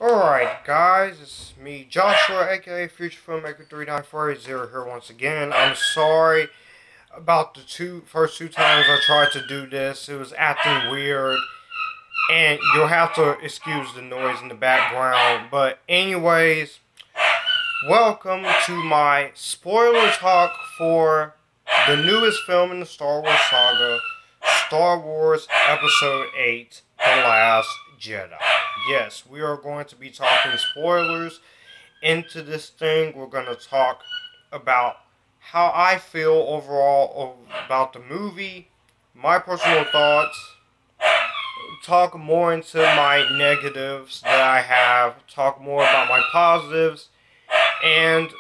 Alright guys, it's me Joshua aka Future Filmmaker 3940 here once again. I'm sorry about the first two times I tried to do this. It was acting weird and you'll have to excuse the noise in the background. But anyways, welcome to my spoiler talk for the newest film in the Star Wars saga, Star Wars Episode VIII, The Last Jedi. Yes, we are going to be talking spoilers into this thing. We're going to talk about how I feel overall about the movie, my personal thoughts, talk more into my negatives that I have, talk more about my positives, and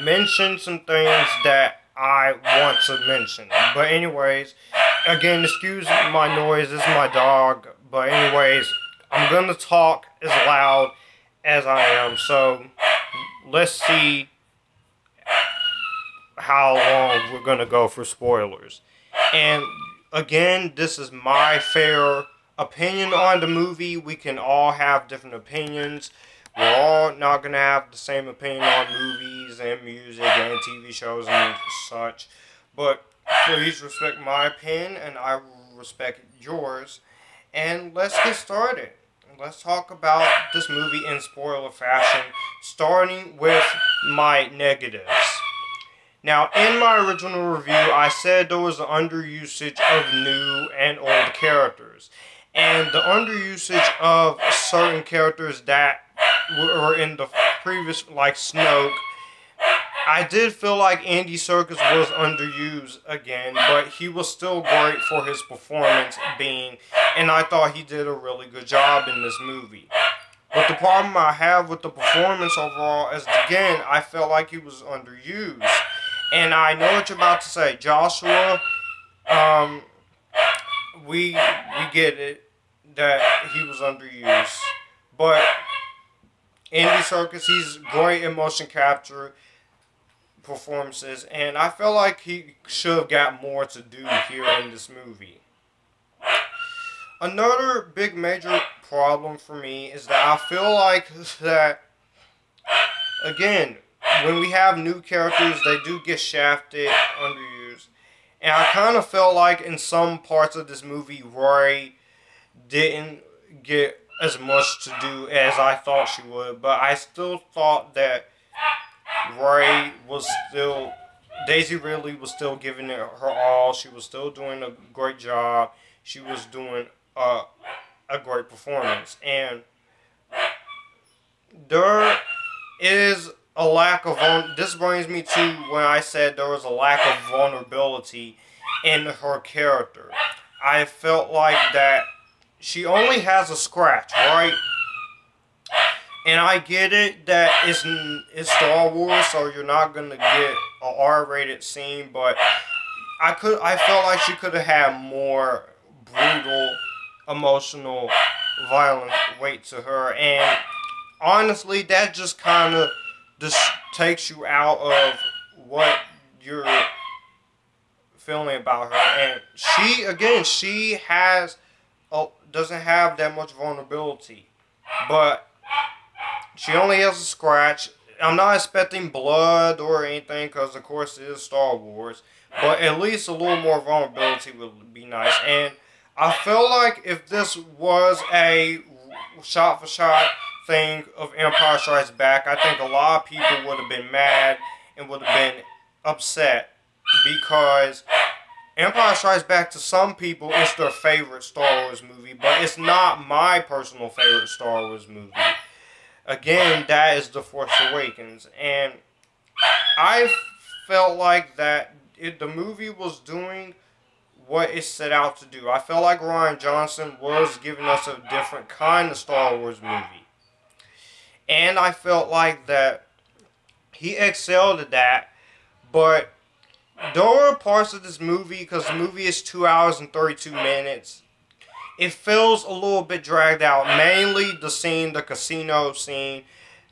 mention some things that I want to mention. But anyways, again, excuse my noise, this is my dog. But anyways, I'm going to talk as loud as I am, so let's see how long we're going to go for spoilers. And again, this is my fair opinion on the movie. We can all have different opinions. We're all not going to have the same opinion on movies and music and TV shows and such. But please respect my opinion and I will respect yours. And let's get started. Let's talk about this movie in spoiler fashion, starting with my negatives. Now, in my original review, I said there was an underusage of new and old characters. And the underusage of certain characters that were in the previous, like Snoke, I did feel like Andy Serkis was underused again, but he was still great for his performance being, and I thought he did a really good job in this movie. But the problem I have with the performance overall is, again, I felt like he was underused. And I know what you're about to say, Joshua, we get it, that he was underused. But Andy Serkis, he's great in motion capture performances, and I feel like he should have got more to do here in this movie. Another big major problem for me is that I feel like that, again, when we have new characters, they do get shafted, underused. And I kind of felt like in some parts of this movie, Rory didn't get as much to do as I thought she would, but I still thought that Ray was still, Daisy Ridley was still giving it her all. She was still doing a great job. She was doing a great performance. And there is a lack of, this brings me to when I said there was a lack of vulnerability in her character. I felt like that she only has a scratch, right? And I get it that it's Star Wars, so you're not gonna get an R-rated scene, but I felt like she could have had more brutal, emotional, violent weight to her, and honestly, that just kind of just takes you out of what you're feeling about her. And she, again, she doesn't have that much vulnerability, but she only has a scratch. I'm not expecting blood or anything because, of course, it is Star Wars. But at least a little more vulnerability would be nice. And I feel like if this was a shot-for-shot thing of Empire Strikes Back, I think a lot of people would have been mad and would have been upset. Because Empire Strikes Back, to some people, is their favorite Star Wars movie. But it's not my personal favorite Star Wars movie. Again, that is The Force Awakens, and I felt like that the movie was doing what it set out to do. I felt like Rian Johnson was giving us a different kind of Star Wars movie, and I felt like that he excelled at that, but there were parts of this movie, because the movie is 2 hours and 32 minutes, it feels a little bit dragged out. Mainly the scene, the casino scene.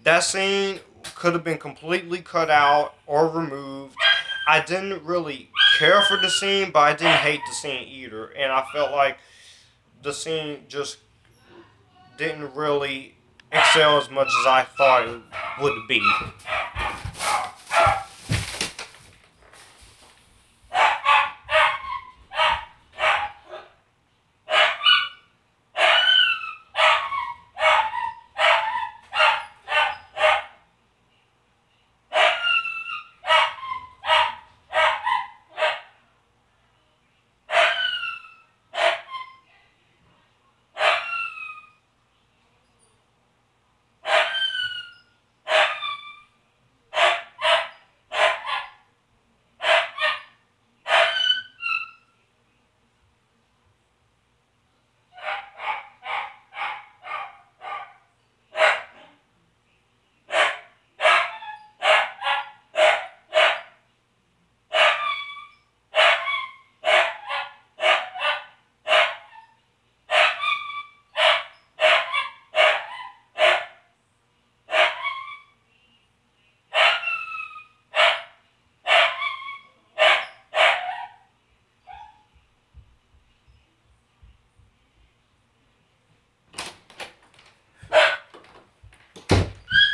That scene could have been completely cut out or removed. I didn't really care for the scene, but I didn't hate the scene either. And I felt like the scene just didn't really excel as much as I thought it would be.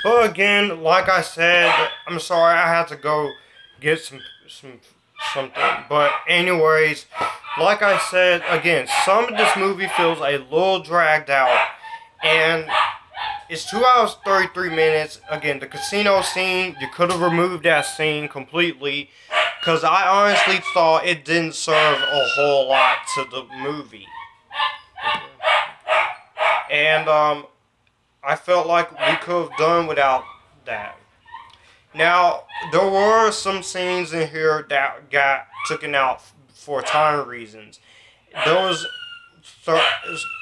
But again, like I said, I'm sorry I had to go get something. But anyways, like I said, again, some of this movie feels a little dragged out. And it's 2 hours 33 minutes. Again, the casino scene, you could have removed that scene completely. Because I honestly thought it didn't serve a whole lot to the movie. And I felt like we could have done without that. Now, there were some scenes in here that got taken out for time reasons. There was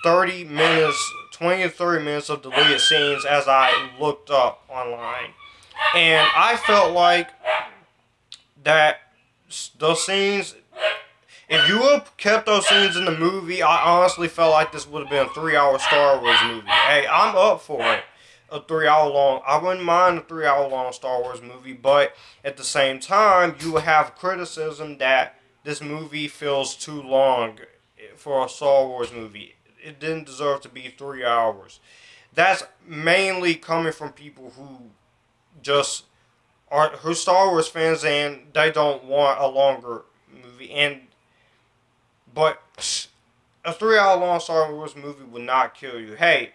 30 minutes, 20 to 30 minutes of deleted scenes as I looked up online. And I felt like that those scenes, if you would have kept those scenes in the movie, I honestly felt like this would have been a 3-hour Star Wars movie. Hey, I'm up for it. A 3-hour long. I wouldn't mind a 3-hour long Star Wars movie, but at the same time, you would have criticism that this movie feels too long for a Star Wars movie. It didn't deserve to be 3 hours. That's mainly coming from people who just are Star Wars fans and they don't want a longer movie. But a 3-hour long Star Wars movie would not kill you. Hey,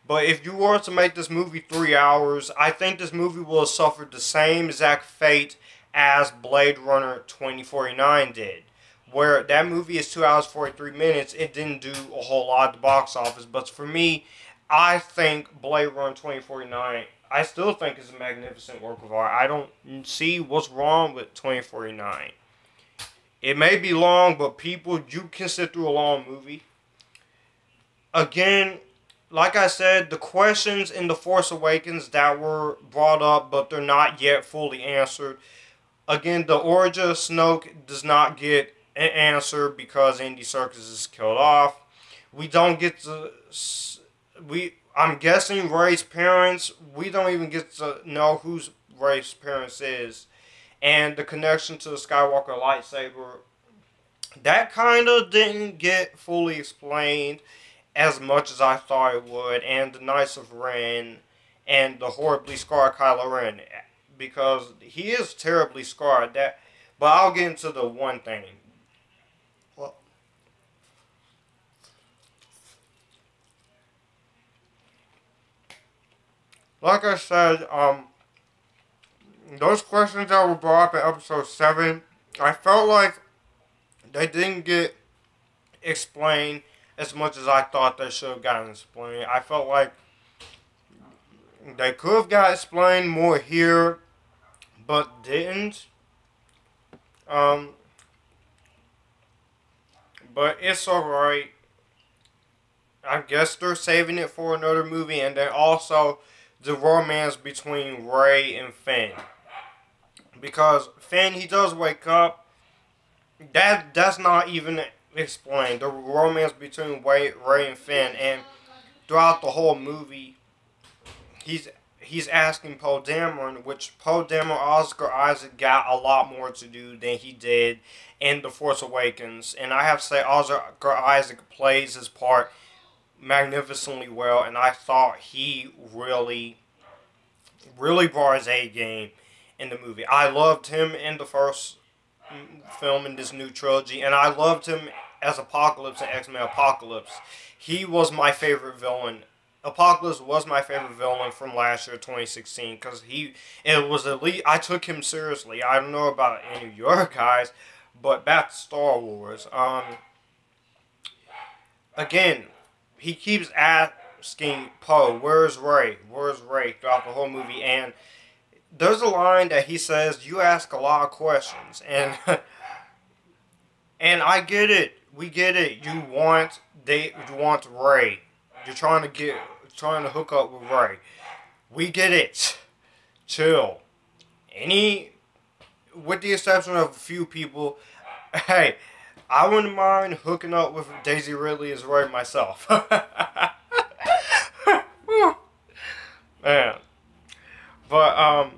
but if you were to make this movie 3 hours, I think this movie will have suffered the same exact fate as Blade Runner 2049 did. Where that movie is 2 hours 43 minutes, it didn't do a whole lot at the box office. But for me, I think Blade Runner 2049, I still think is a magnificent work of art. I don't see what's wrong with 2049. It may be long, but people, you can sit through a long movie. Again, like I said, the questions in The Force Awakens that were brought up, but they're not yet fully answered. Again, the origin of Snoke does not get an answer because Andy Serkis is killed off. We don't get to... I'm guessing Rey's parents, we don't even get to know who Rey's parents is. And the connection to the Skywalker lightsaber, that kind of didn't get fully explained as much as I thought it would. And the Knights of Ren and the horribly scarred Kylo Ren, because he is terribly scarred. But I'll get into the one thing. Well, like I said, those questions that were brought up in episode 7, I felt like they didn't get explained as much as I thought they should have gotten explained. I felt like they could have got explained more here, but didn't. But it's alright. I guess they're saving it for another movie, and then also the romance between Rey and Finn. Because Finn, he does wake up. That's not even explained. The romance between Rey and Finn, and throughout the whole movie, he's asking Poe Dameron, which Poe Dameron, Oscar Isaac got a lot more to do than he did in The Force Awakens. And I have to say, Oscar Isaac plays his part magnificently well, and I thought he really brought his A game in the movie. I loved him in the first film in this new trilogy, and I loved him as Apocalypse in X-Men Apocalypse. He was my favorite villain. Apocalypse was my favorite villain from last year, 2016, because it was elite. I took him seriously. I don't know about any of your guys, but back to Star Wars. Again, he keeps asking Poe, "Where's Rey? Where's Rey?" throughout the whole movie, and there's a line that he says, "You ask a lot of questions," and and I get it. We get it. You want Rey. You're trying to hook up with Rey. We get it. Chill. With the exception of a few people, hey, I wouldn't mind hooking up with Daisy Ridley as Rey myself. Man. But,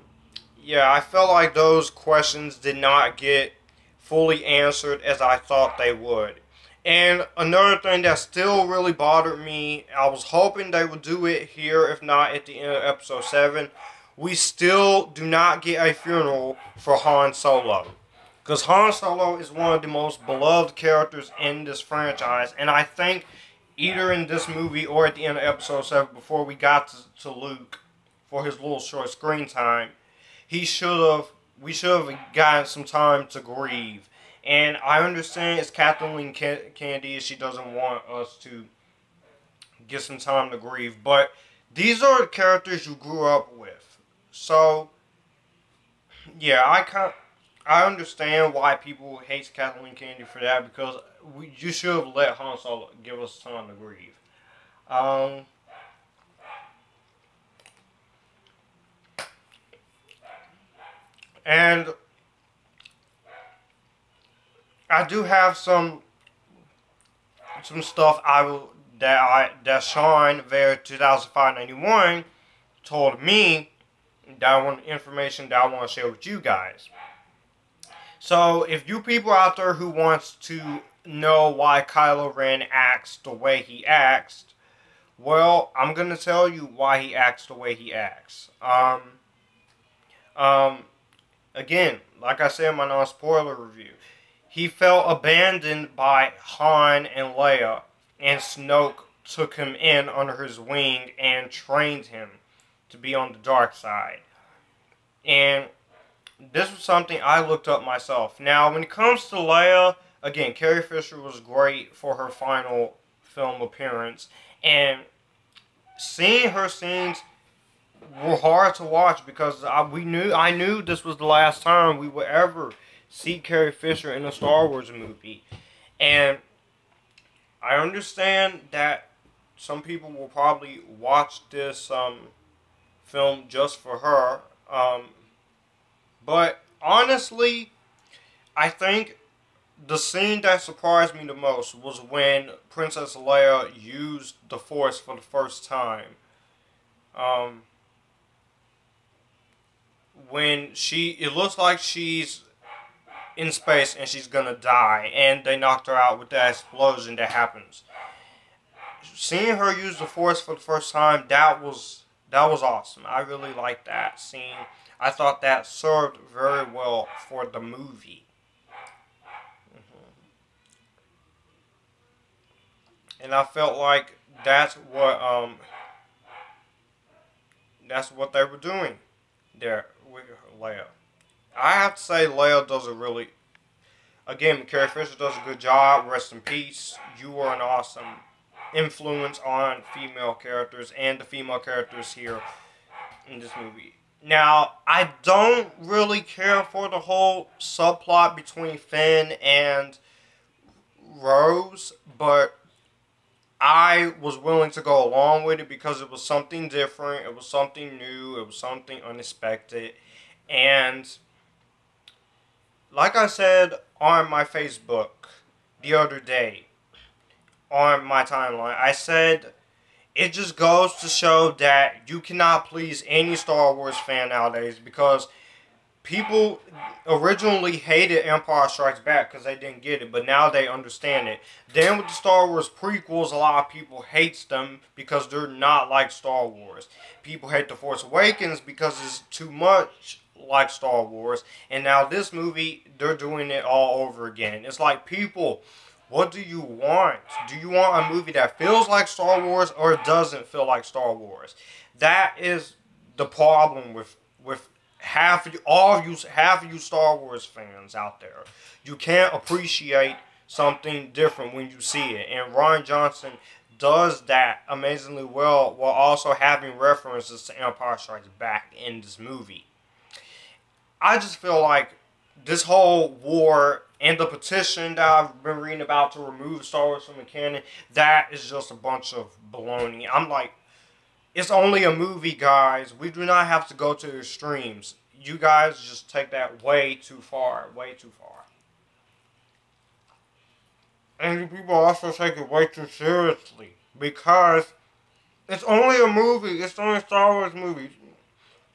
yeah, I felt like those questions did not get fully answered as I thought they would. And another thing that still really bothered me, I was hoping they would do it here, if not at the end of episode 7. We still do not get a funeral for Han Solo. Because Han Solo is one of the most beloved characters in this franchise. And I think either in this movie or at the end of episode 7, before we got to Luke for his little short screen time, we should have gotten some time to grieve. And I understand it's Kathleen Kennedy, she doesn't want us to get some time to grieve. But these are the characters you grew up with. So, yeah, I understand why people hate Kathleen Kennedy for that, because you should have let Han Solo give us time to grieve. And I do have some stuff that Sean Ver 2005-91 told me, information that I want to share with you guys. So if you people out there who wants to know why Kylo Ren acts the way he acts, well, I'm gonna tell you why he acts the way he acts. Again, like I said in my non-spoiler review, he felt abandoned by Han and Leia, and Snoke took him in under his wing and trained him to be on the dark side. And this was something I looked up myself. Now, when it comes to Leia, again, Carrie Fisher was great for her final film appearance, and seeing her scenes were hard to watch because I knew this was the last time we would ever see Carrie Fisher in a Star Wars movie. And I understand that some people will probably watch this film just for her. But honestly, I think the scene that surprised me the most was when Princess Leia used the Force for the first time. When it looks like she's in space and she's gonna die, and they knocked her out with that explosion that happens. Seeing her use the Force for the first time, that was awesome. I really liked that scene. I thought that served very well for the movie. And I felt like that's what they were doing there with Leia. I have to say Leia does a really... Again, Carrie Fisher does a good job. Rest in peace. You were an awesome influence on female characters and the female characters here in this movie. Now, I don't really care for the whole subplot between Finn and Rose, but I was willing to go along with it because it was something different, it was something new, it was something unexpected, and like I said on my Facebook the other day, on my timeline, I said it just goes to show that you cannot please any Star Wars fan nowadays because people originally hated Empire Strikes Back because they didn't get it, but now they understand it. Then with the Star Wars prequels, a lot of people hate them because they're not like Star Wars. People hate The Force Awakens because it's too much like Star Wars. And now this movie, they're doing it all over again. It's like, people, what do you want? Do you want a movie that feels like Star Wars or doesn't feel like Star Wars? That is the problem with half of you Star Wars fans out there. You can't appreciate something different when you see it. And Rian Johnson does that amazingly well while also having references to Empire Strikes Back in this movie. I just feel like this whole war and the petition that I've been reading about to remove Star Wars from the canon, that is just a bunch of baloney. I'm like, it's only a movie, guys. We do not have to go to the extremes. You guys just take that way too far. Way too far. And you people also take it way too seriously. Because it's only a movie. It's only a Star Wars movie.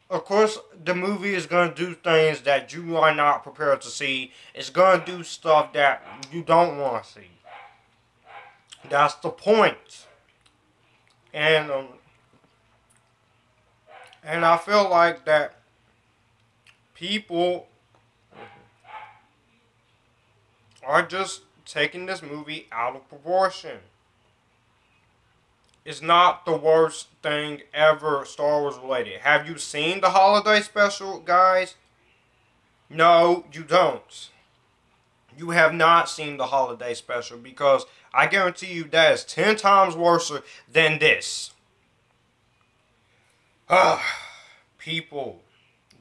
Of course, the movie is going to do things that you are not prepared to see. It's going to do stuff that you don't want to see. That's the point. And I feel like that people are just taking this movie out of proportion. It's not the worst thing ever Star Wars related. Have you seen the holiday special, guys? No, you don't. You have not seen the holiday special because I guarantee you that is 10 times worse than this. People,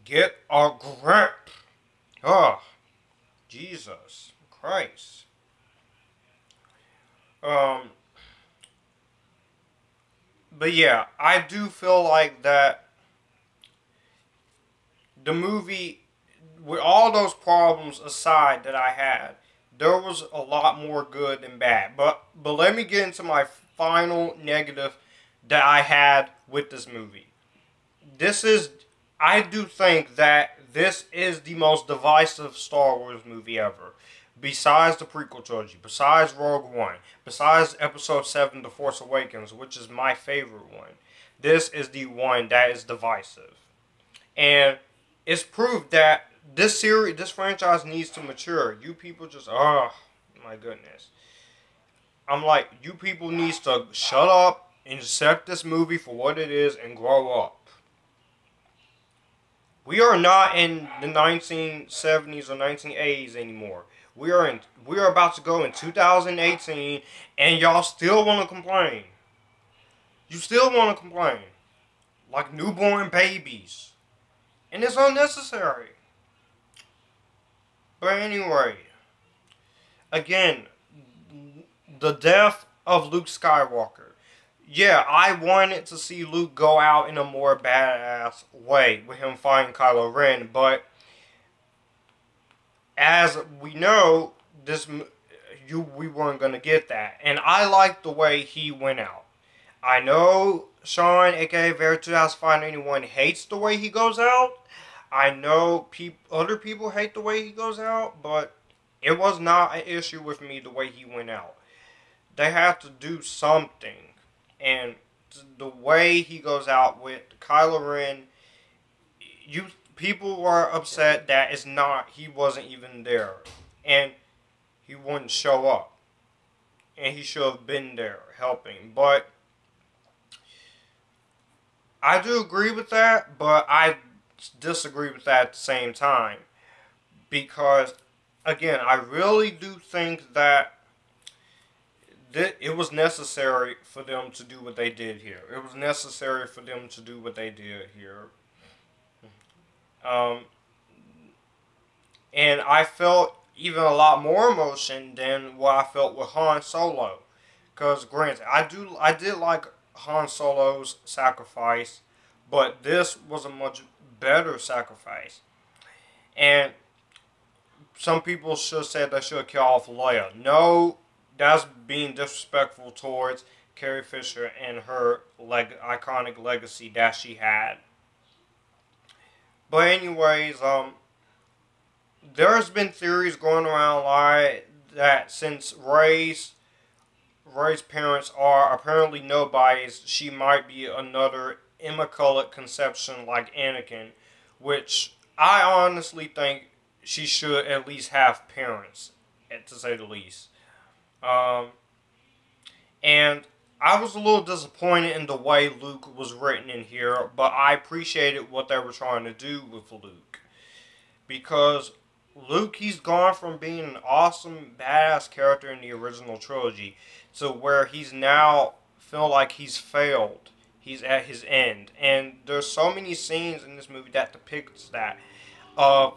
get a grip. Jesus Christ. But yeah, I do feel like that the movie, with all those problems aside that I had, there was a lot more good than bad. But let me get into my final negative that I had with this movie. I do think that this is the most divisive Star Wars movie ever. Besides the prequel trilogy, besides Rogue One, besides Episode 7, The Force Awakens, which is my favorite one. This is the one that is divisive. And it's proof that this franchise needs to mature. You people just, oh my goodness. I'm like, you people needs to shut up and accept this movie for what it is and grow up. We are not in the 1970s or 1980s anymore. We are about to go in 2018, and y'all still want to complain. You still want to complain. Like newborn babies. And it's unnecessary. But anyway, again, the death of Luke Skywalker. Yeah, I wanted to see Luke go out in a more badass way with him fighting Kylo Ren, but as we know, we weren't going to get that. And I like the way he went out. I know Sean, aka Very 200591, hates the way he goes out. I know other people hate the way he goes out, but it was not an issue with me the way he went out. They have to do something. And the way he goes out with Kylo Ren, people were upset that he wasn't even there. And he wouldn't show up. And he should have been there helping. But I do agree with that, but I disagree with that at the same time. Because, again, I really do think that it was necessary for them to do what they did here. It was necessary for them to do what they did here. And I felt even a lot more emotion than what I felt with Han Solo. Because, granted, I did like Han Solo's sacrifice, but this was a much better sacrifice. And some people should say they should kill off Leia. No, that's being disrespectful towards Carrie Fisher and her iconic legacy that she had. But anyways, there's been theories going around like that since Rey's parents are apparently nobodies, she might be another immaculate conception like Anakin, which I honestly think she should at least have parents, to say the least. Um, and I was a little disappointed in the way Luke was written in here, but I appreciated what they were trying to do with Luke. Because Luke, he's gone from being an awesome, badass character in the original trilogy to where he's now feel like he's failed. He's at his end. And there's so many scenes in this movie that depicts that of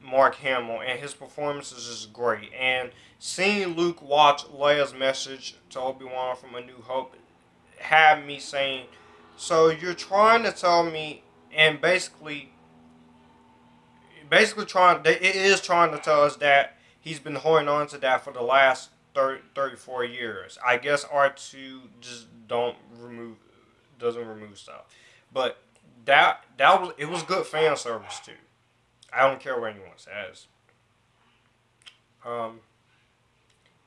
Mark Hamill, and his performance is just great. And seeing Luke watch Leia's message to Obi-Wan from A New Hope had me saying, so you're trying to tell me, and basically it is trying to tell us that he's been holding on to that for the last 34 years. I guess R2 just doesn't remove stuff. But it was good fan service too. I don't care what anyone says.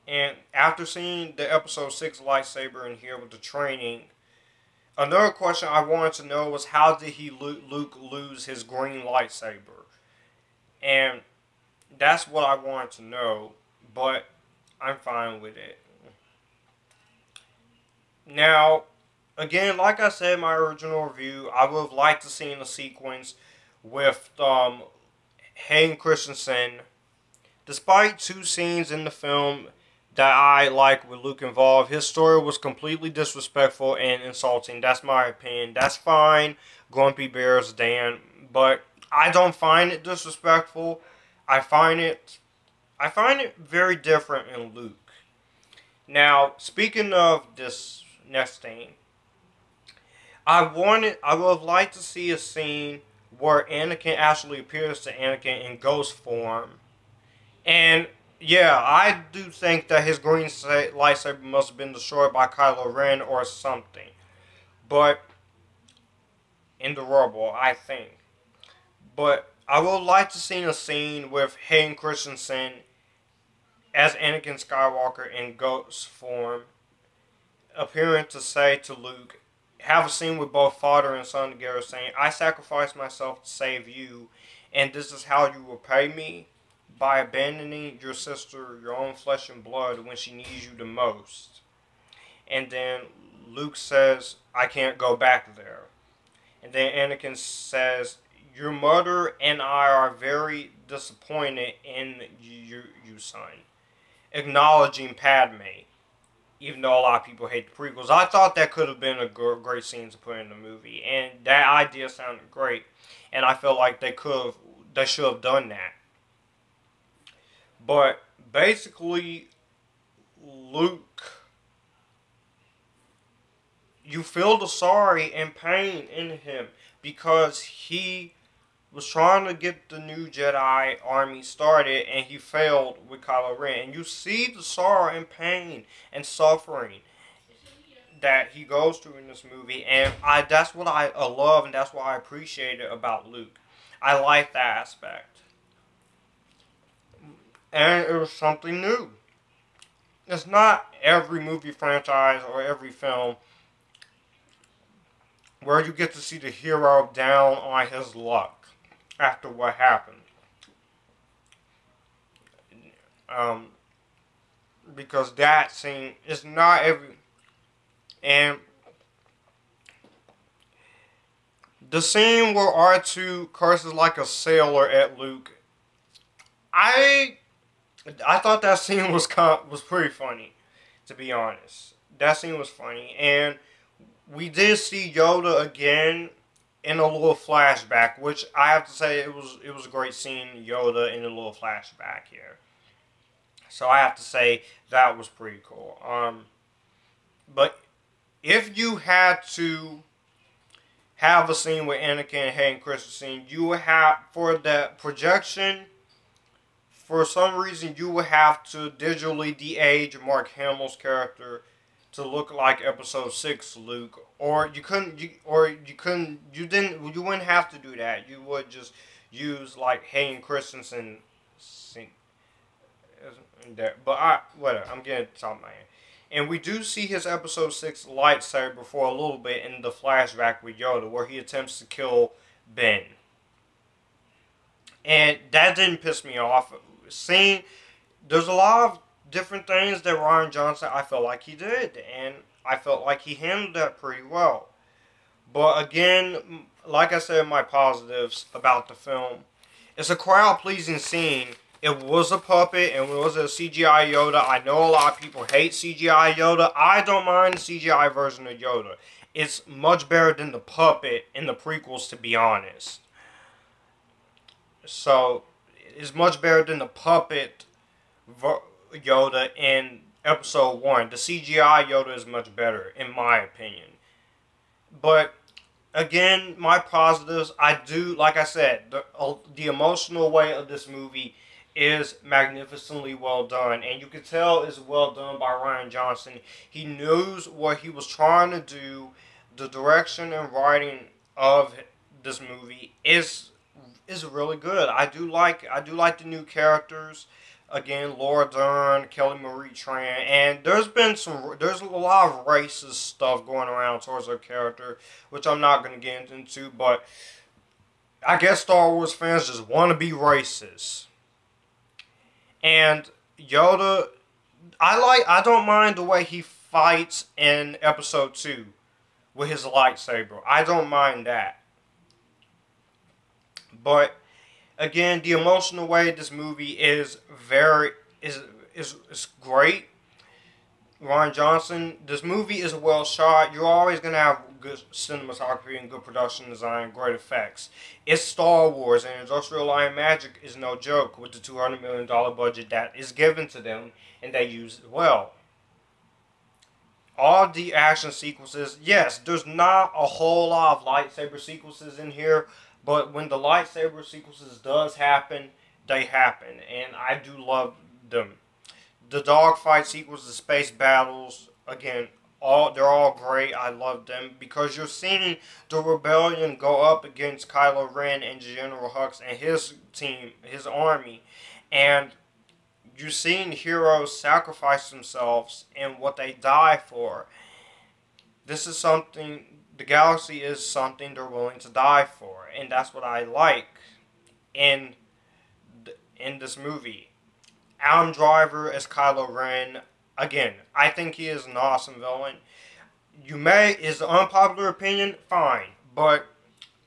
And after seeing the episode 6 lightsaber in here with the training, another question I wanted to know was how did Luke lose his green lightsaber? And that's what I wanted to know, but I'm fine with it. Now, again, like I said in my original review, I would have liked to see a sequence with Hayden Christensen. Despite 2 scenes in the film that I like with Luke involved, his story was completely disrespectful and insulting. That's my opinion. That's fine, Grumpy Bears Dan, but I don't find it disrespectful. I find it very different in Luke. Now, speaking of this next thing, I would have liked to see a scene where Anakin actually appears to Anakin in ghost form. And yeah, I do think that his green lightsaber must have been destroyed by Kylo Ren or something. But in the rubble, I think. But I would like to see a scene with Hayden Christensen as Anakin Skywalker in ghost form, appearing to say to Luke, have a scene with both father and son together saying, I sacrificed myself to save you, and this is how you repay me, by abandoning your sister, your own flesh and blood, when she needs you the most. And then Luke says, I can't go back there. And then Anakin says, your mother and I are very disappointed in you, son. Acknowledging Padme, even though a lot of people hate the prequels. I thought that could have been a great scene to put in the movie, and that idea sounded great, and I felt like they should have done that. But basically, Luke, you feel the sorry and pain in him because he was trying to get the new Jedi army started and he failed with Kylo Ren. And you see the sorrow and pain and suffering that he goes through in this movie. And that's what I love, and that's what I appreciate about Luke. I like that aspect. And it was something new. It's not every movie franchise or every film where you get to see the hero down on his luck after what happened. Because that scene is not every... And the scene where R2 curses like a sailor at Luke, I thought that scene was pretty funny, to be honest. That scene was funny, and we did see Yoda again in a little flashback, which I have to say it was a great scene, Yoda in a little flashback here. So I have to say that was pretty cool. But if you had to have a scene with Anakin and Hayden Christensen, you would have, for the projection, for some reason you would have to digitally de-age Mark Hamill's character to look like Episode 6 Luke, or you wouldn't have to do that. You would just use like Hayden Christensen's there. But whatever. I'm getting to the top of my head. And we do see his episode 6 lightsaber for a little bit in the flashback with Yoda, where he attempts to kill Ben. And that didn't piss me off. There's a lot of different things that Rian Johnson, I felt like he did. And I felt like he handled that pretty well. But again, like I said, my positives about the film, it's a crowd-pleasing scene. It was a puppet, and it was a CGI Yoda. I know a lot of people hate CGI Yoda. I don't mind the CGI version of Yoda. It's much better than the puppet in the prequels, to be honest. So, it's much better than the puppet Yoda in Episode 1. The CGI Yoda is much better, in my opinion. But again, my positives, I do, like I said, the emotional weight of this movie is magnificently well done. And you can tell it's well done by Rian Johnson. He knows what he was trying to do. The direction and writing of this movie is really good. I do like the new characters. Again, Laura Dern, Kelly Marie Tran, and there's a lot of racist stuff going around towards her character, which I'm not going to get into, but I guess Star Wars fans just want to be racist. And Yoda, I don't mind the way he fights in Episode 2 with his lightsaber. I don't mind that. But again, the emotional way of this movie is great. Rian Johnson, this movie is well shot. You're always going to have good cinematography and good production design, great effects. It's Star Wars, and Industrial Light and Magic is no joke with the $200 million budget that is given to them, and they use it well. All the action sequences, yes, there's not a whole lot of lightsaber sequences in here, but when the lightsaber sequences does happen, they happen, and I do love them. The dogfight sequences, the space battles, again, they're all great. I love them because you're seeing the rebellion go up against Kylo Ren and General Hux and his team, his army, and you're seeing heroes sacrifice themselves and what they die for. This is something, the galaxy is something they're willing to die for, and that's what I like in this movie. Adam Driver as Kylo Ren, again, I think he is an awesome villain. Is an unpopular opinion, fine, but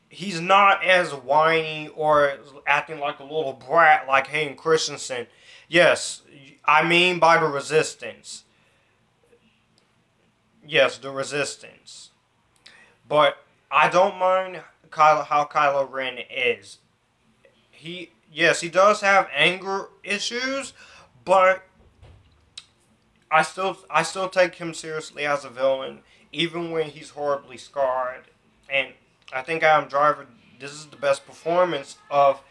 he's not as whiny or acting like a little brat like Hayden Christensen. Yes, I mean by the Resistance. Yes, the Resistance. But I don't mind how Kylo Ren is. Yes, he does have anger issues, but I still take him seriously as a villain, even when he's horribly scarred. And I think Adam Driver, this is the best performance of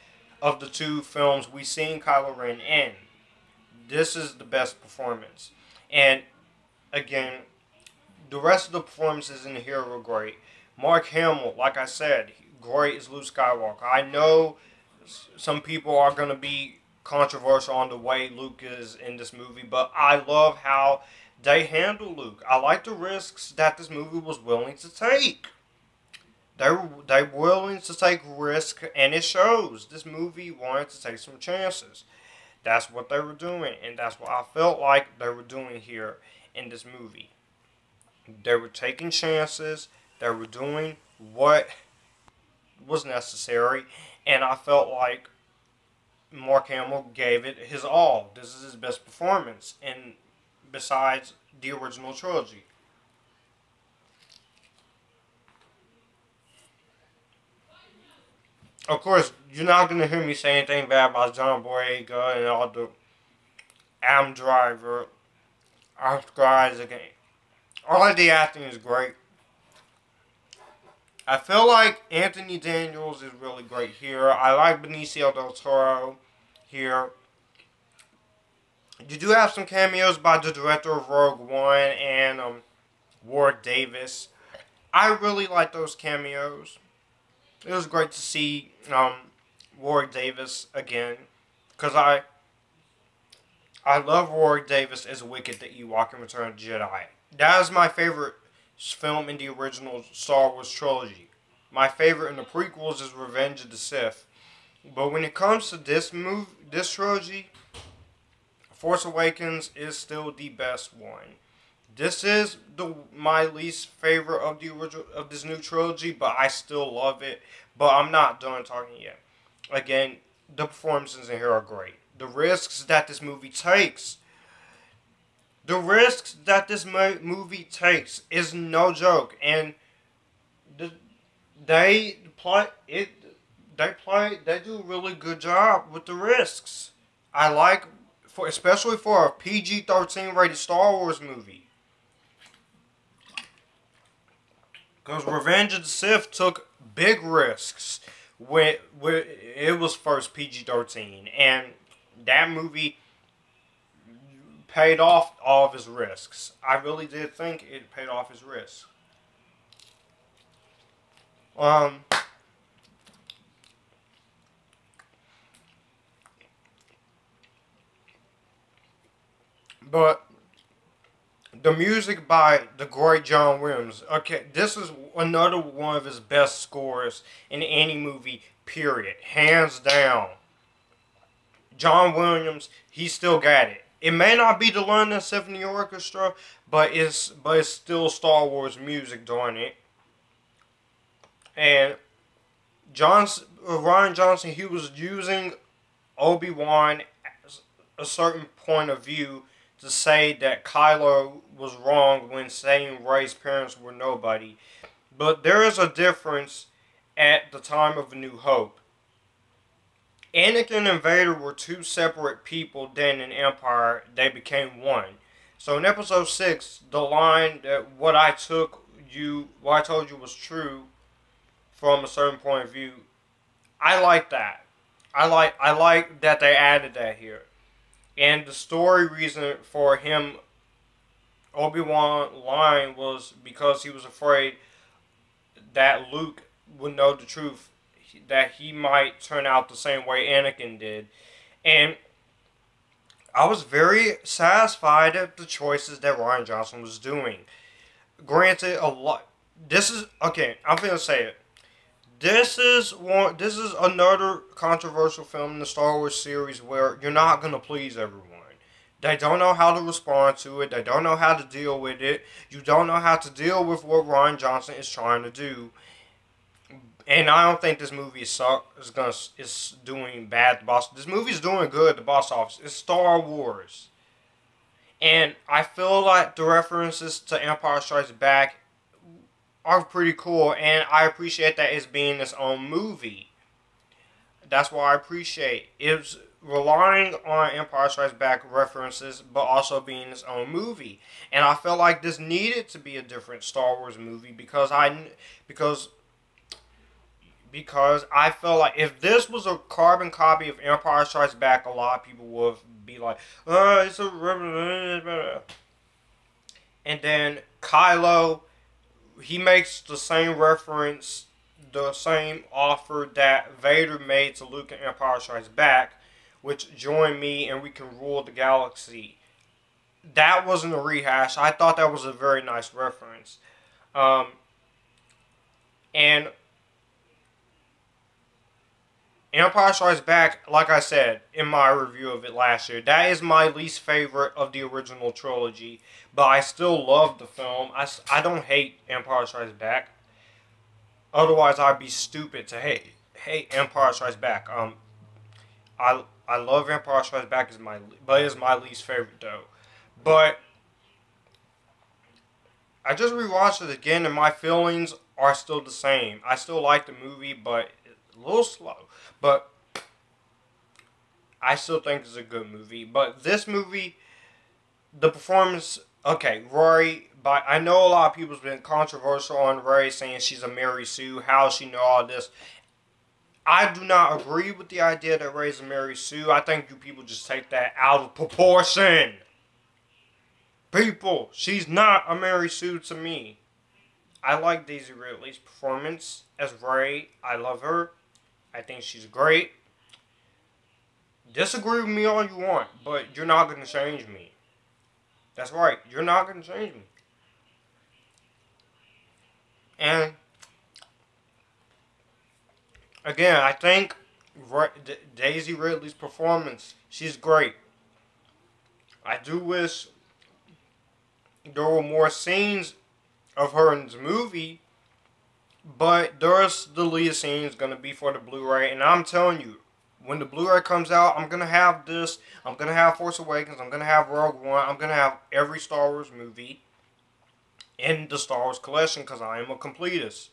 the two films we've seen Kylo Ren in. This is the best performance. And again, the rest of the performances in here were great. Mark Hamill, like I said, great as Luke Skywalker. I know some people are going to be controversial on the way Luke is in this movie, but I love how they handle Luke. I like the risks that this movie was willing to take. They're willing to take risks, and it shows. This movie wanted to take some chances. That's what they were doing, and that's what I felt like they were doing here in this movie. They were taking chances. They were doing what was necessary, and I felt like Mark Hamill gave it his all. This is his best performance, and besides the original trilogy. Of course, you're not going to hear me say anything bad about John Boyega and all the Adam Driver, Oscar Isaac. All of the acting is great. I feel like Anthony Daniels is really great here. I like Benicio del Toro here. You do have some cameos by the director of Rogue One and Ward Davis. I really like those cameos. It was great to see Ward Davis again, because I love Roy Davis as Wicket the Ewok in Return of the Jedi. That is my favorite film in the original Star Wars trilogy. My favorite in the prequels is Revenge of the Sith. But when it comes to this trilogy, Force Awakens is still the best one. This is my least favorite of the original of this new trilogy, but I still love it. But I'm not done talking yet. Again, the performances in here are great. The risks that this movie takes, is no joke, and they play it. They do a really good job with the risks. I like, especially for a PG-13 rated Star Wars movie. Because Revenge of the Sith took big risks when it was first PG-13. And that movie paid off all of his risks. I really did think it paid off his risks. But the music by the great John Williams. Okay, this is another one of his best scores in any movie, period. Hands down. John Williams, he still got it. It may not be the London Symphony Orchestra, but it's still Star Wars music doing it. And Rian Johnson, he was using Obi-Wan as a certain point of view to say that Kylo was wrong when saying Rey's parents were nobody. But there is a difference at the time of A New Hope. Anakin and Vader were two separate people. Then in Empire, they became one. So in Episode 6, the line that what I told you was true from a certain point of view, I like that. I like that they added that here. And the story reason for him, Obi-Wan lying, was because he was afraid that Luke would know the truth, that he might turn out the same way Anakin did. And I was very satisfied at the choices that Rian Johnson was doing. Granted, okay, I'm going to say it. This is another controversial film in the Star Wars series where you're not going to please everyone. They don't know how to respond to it. They don't know how to deal with it. You don't know how to deal with what Rian Johnson is trying to do. And I don't think this movie is doing bad at the box. This movie is doing good at the box office. It's Star Wars. And I feel like the references to Empire Strikes Back are pretty cool, and I appreciate that it's being its own movie. That's what I appreciate. It's relying on Empire Strikes Back references, but also being its own movie. And I felt like this needed to be a different Star Wars movie because I felt like if this was a carbon copy of Empire Strikes Back, a lot of people would be like, "Oh, it's a..." And then Kylo, he makes the same reference, the same offer that Vader made to Luke in Empire Strikes Back, which join me and we can rule the galaxy. That wasn't a rehash. I thought that was a very nice reference. And Empire Strikes Back, like I said in my review of it last year, that is my least favorite of the original trilogy. But I still love the film. I don't hate Empire Strikes Back. Otherwise, I'd be stupid to hate Empire Strikes Back. I love Empire Strikes Back, but it's my least favorite though. But I just rewatched it again, and my feelings are still the same. I still like the movie, but it's a little slow. But I still think it's a good movie. But this movie, the performance, okay, Rory, but I know a lot of people's been controversial on Rey, saying she's a Mary Sue. How does she know all this? I do not agree with the idea that Rey's a Mary Sue. I think you people just take that out of proportion. People, she's not a Mary Sue to me. I like Daisy Ridley's performance as Rey. I love her. I think she's great. Disagree with me all you want, but you're not going to change me. That's right. You're not going to change me. And again, I think Daisy Ridley's performance, she's great. I do wish there were more scenes of her in the movie, but there's the lead scene is going to be for the Blu-ray, and I'm telling you, when the Blu-ray comes out, I'm going to have this, I'm going to have Force Awakens, I'm going to have Rogue One, I'm going to have every Star Wars movie in the Star Wars collection, because I am a completist.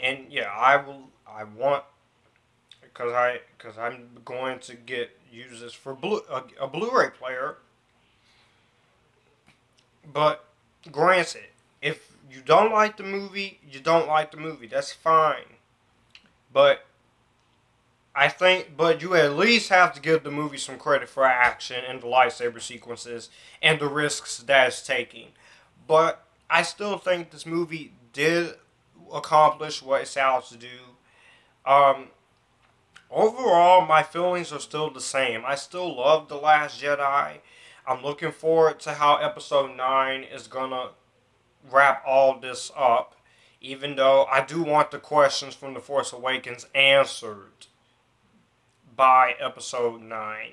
And yeah, I want, because I'm going to use this for a Blu-ray player. But granted, if you don't like the movie, you don't like the movie. That's fine. But you at least have to give the movie some credit for action and the lightsaber sequences and the risks that it's taking. But I still think this movie did accomplish what it set out to do. Overall, my feelings are still the same. I still love The Last Jedi. I'm looking forward to how Episode 9 is going to wrap all this up. Even though I do want the questions from The Force Awakens answered by Episode 9.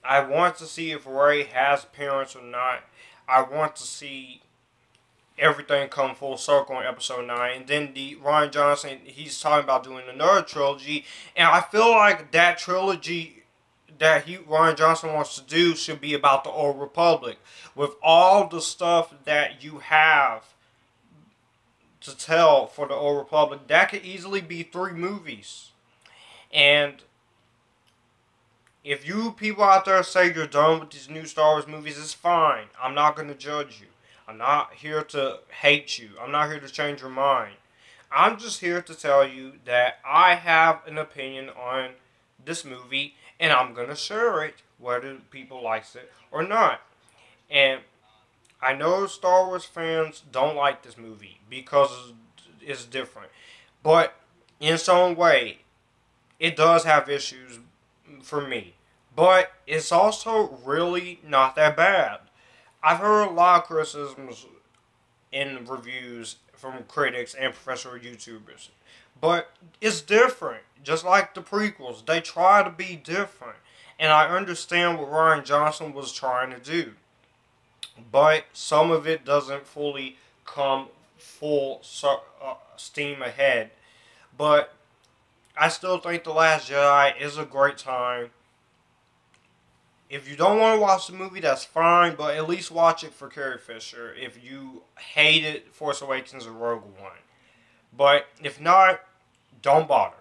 I want to see if Rey has parents or not. I want to see everything come full circle in Episode 9. And then Rian Johnson, he's talking about doing another trilogy. And I feel like that trilogy that Rian Johnson wants to do should be about the Old Republic. With all the stuff that you have to tell for the Old Republic, that could easily be 3 movies. And if you people out there say you're done with these new Star Wars movies, it's fine. I'm not going to judge you. I'm not here to hate you. I'm not here to change your mind. I'm just here to tell you that I have an opinion on this movie, and I'm going to share it, whether people likes it or not. And I know Star Wars fans don't like this movie because it's different. But in some way, it does have issues for me. But it's also really not that bad. I've heard a lot of criticisms in reviews from critics and professional YouTubers. But it's different. Just like the prequels, they try to be different. And I understand what Rian Johnson was trying to do. But some of it doesn't fully come full steam ahead. But I still think The Last Jedi is a great time. If you don't want to watch the movie, that's fine, but at least watch it for Carrie Fisher if you hated Force Awakens or Rogue One. But if not, don't bother.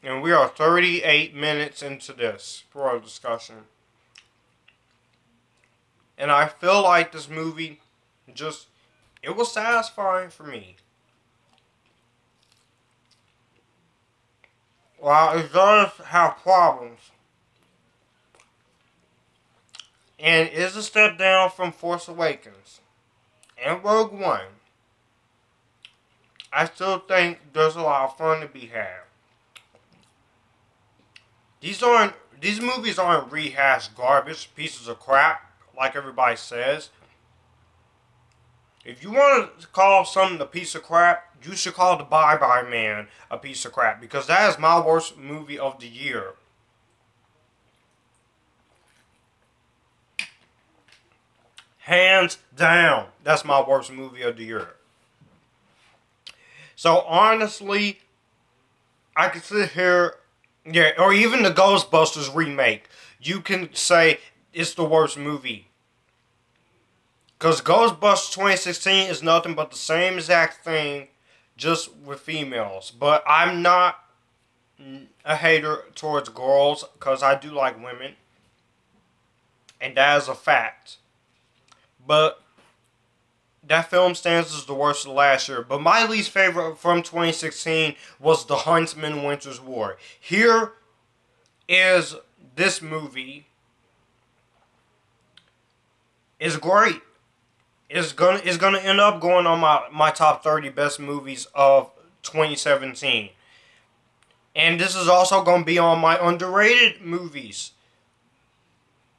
And we are 38 minutes into this for our discussion. And I feel like this movie it was satisfying for me. While it does have problems, and is a step down from Force Awakens and Rogue One, I still think there's a lot of fun to be had. These movies aren't rehashed garbage, pieces of crap, like everybody says. If you want to call something a piece of crap, you should call The Bye-Bye Man a piece of crap, because that is my worst movie of the year. Hands down, that's my worst movie of the year. So honestly, I could sit here, or even the Ghostbusters remake, you can say it's the worst movie. Because Ghostbusters 2016 is nothing but the same exact thing, just with females. But I'm not a hater towards girls, because I do like women. And that is a fact. But that film stands as the worst of last year. But my least favorite from 2016 was The Huntsman Winter's War. Here is this movie. It's great. is gonna end up going on my top 30 best movies of 2017. And this is also gonna be on my underrated movies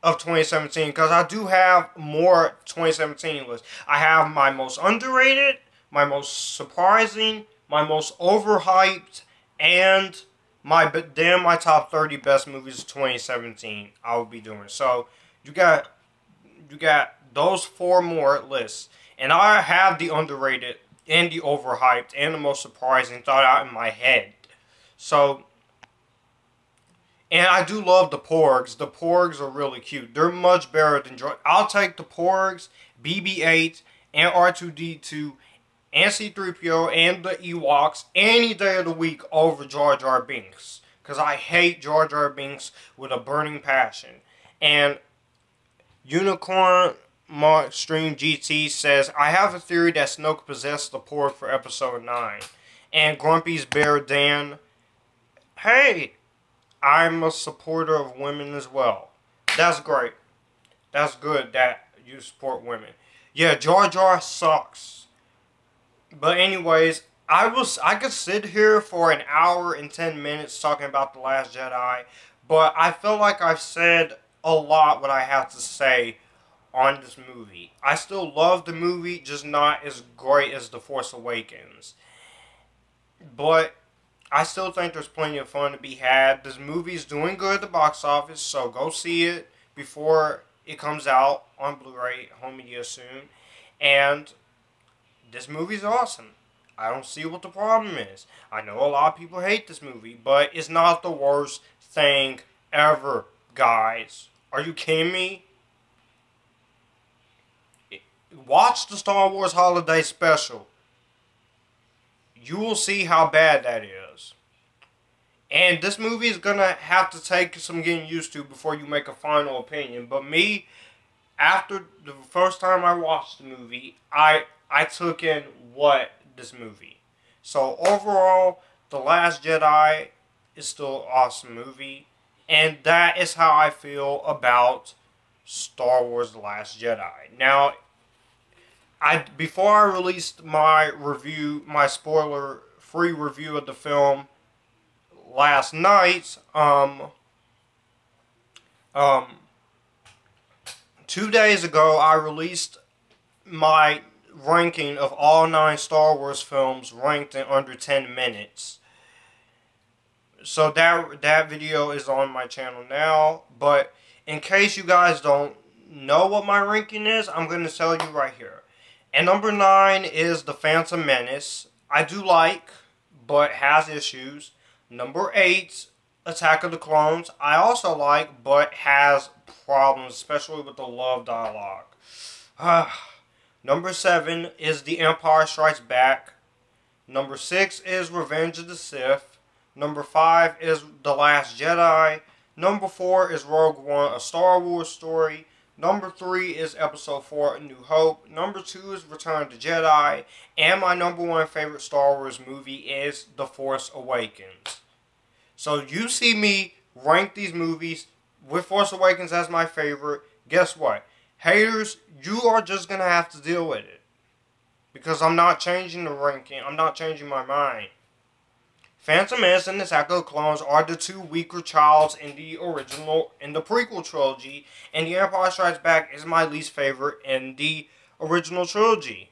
of 2017, because I do have more 2017 lists. I have my most underrated, my most surprising, my most overhyped, and my top 30 best movies of 2017. I will be doing. So you got those 4 more lists, and I have the underrated and the overhyped and the most surprising thought out in my head. So, and I do love the Porgs. The Porgs are really cute. They're much better than I'll take the Porgs, BB-8, and R2-D2, and C-3PO, and the Ewoks any day of the week over Jar Jar Binks. Because I hate Jar Jar Binks with a burning passion. And Unicorn Mark Stream GT says, I have a theory that Snoke possessed the Porg for episode 9. And Grumpy's Bear Dan, hey, I'm a supporter of women as well. That's great. That's good that you support women. Yeah, Jar Jar sucks. But anyways, I could sit here for an hour and 10 minutes talking about The Last Jedi, but I feel like I've said a lot what I have to say on this movie. I still love the movie, just not as great as The Force Awakens. But I still think there's plenty of fun to be had. This movie's doing good at the box office, so go see it before it comes out on Blu-ray, home media soon. And this movie's awesome. I don't see what the problem is. I know a lot of people hate this movie, but it's not the worst thing ever, guys. Are you kidding me? Watch the Star Wars Holiday Special. You will see how bad that is. And this movie is going to have to take some getting used to before you make a final opinion. But me, after the first time I watched the movie, I took in this movie. So overall, The Last Jedi is still an awesome movie. And that is how I feel about Star Wars The Last Jedi. Now, before I released my review, my spoiler-free review of the film last night, 2 days ago, I released my ranking of all 9 Star Wars films ranked in under 10 minutes. So that video is on my channel now, but in case you guys don't know what my ranking is, I'm going to tell you right here. And number 9 is The Phantom Menace. I do like, but has issues. Number 8, Attack of the Clones. I also like, but has problems, especially with the love dialogue. Number 7 is The Empire Strikes Back. Number 6 is Revenge of the Sith. Number 5 is The Last Jedi. Number 4 is Rogue One, A Star Wars Story. Number 3 is Episode 4, A New Hope. Number 2 is Return of the Jedi. And my number 1 favorite Star Wars movie is The Force Awakens. So you see me rank these movies with Force Awakens as my favorite. Guess what? Haters, you are just going to have to deal with it. Because I'm not changing the ranking. I'm not changing my mind. Phantom Menace and Attack of the Clones are the 2 weaker childs in the prequel trilogy, and The Empire Strikes Back is my least favorite in the original trilogy.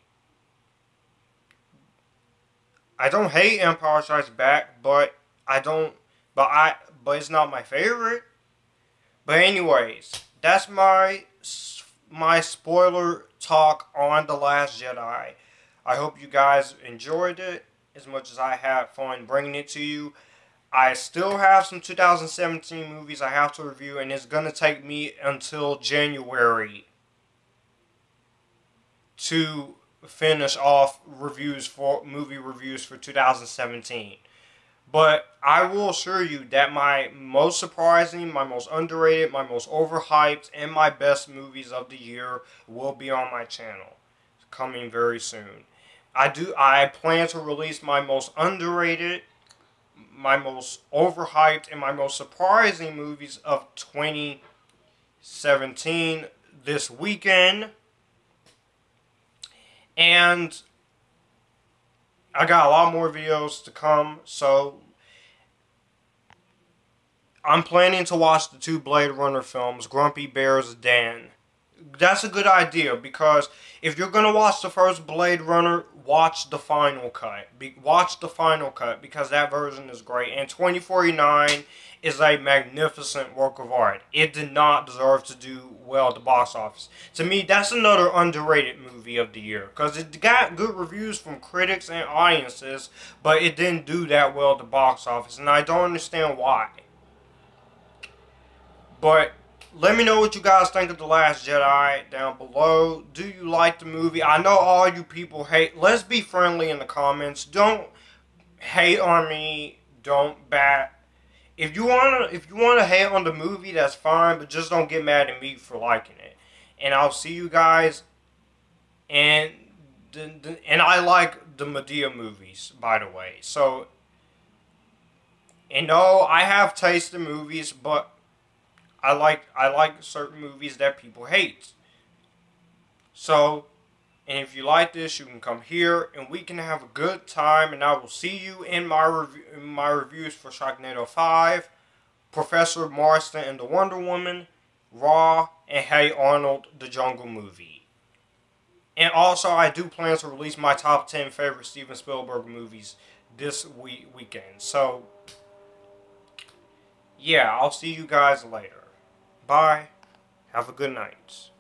I don't hate Empire Strikes Back, but it's not my favorite. But anyways, that's my spoiler talk on The Last Jedi. I hope you guys enjoyed it as much as I had fun bringing it to you. I still have some 2017 movies I have to review, and it's going to take me until January to finish off movie reviews for 2017. But I will assure you that my most surprising, my most underrated, my most overhyped, and my best movies of the year will be on my channel. It's coming very soon. I plan to release my most underrated, my most overhyped, and my most surprising movies of 2017 this weekend. And I got a lot more videos to come, so I'm planning to watch the 2 Blade Runner films, Grumpy Bear's Den. That's a good idea, because if you're going to watch the first Blade Runner, watch the final cut. Watch the final cut, because that version is great. And 2049 is a magnificent work of art. It did not deserve to do well at the box office. To me, that's another underrated movie of the year, because it got good reviews from critics and audiences, but it didn't do that well at the box office, and I don't understand why. But let me know what you guys think of The Last Jedi down below. Do you like the movie? I know all you people hate. Let's be friendly in the comments. Don't hate on me. Don't bat. If you wanna hate on the movie, that's fine. But just don't get mad at me for liking it. And I'll see you guys. And I like the Medea movies, by the way. So, and no, I have taste in movies, but I like certain movies that people hate. So, and if you like this, you can come here and we can have a good time. And I will see you in my reviews for Sharknado 5, Professor Marston and the Wonder Woman, Raw, and Hey Arnold, the Jungle Movie. And also, I do plan to release my top 10 favorite Steven Spielberg movies this weekend. So, yeah, I'll see you guys later. Bye. Have a good night.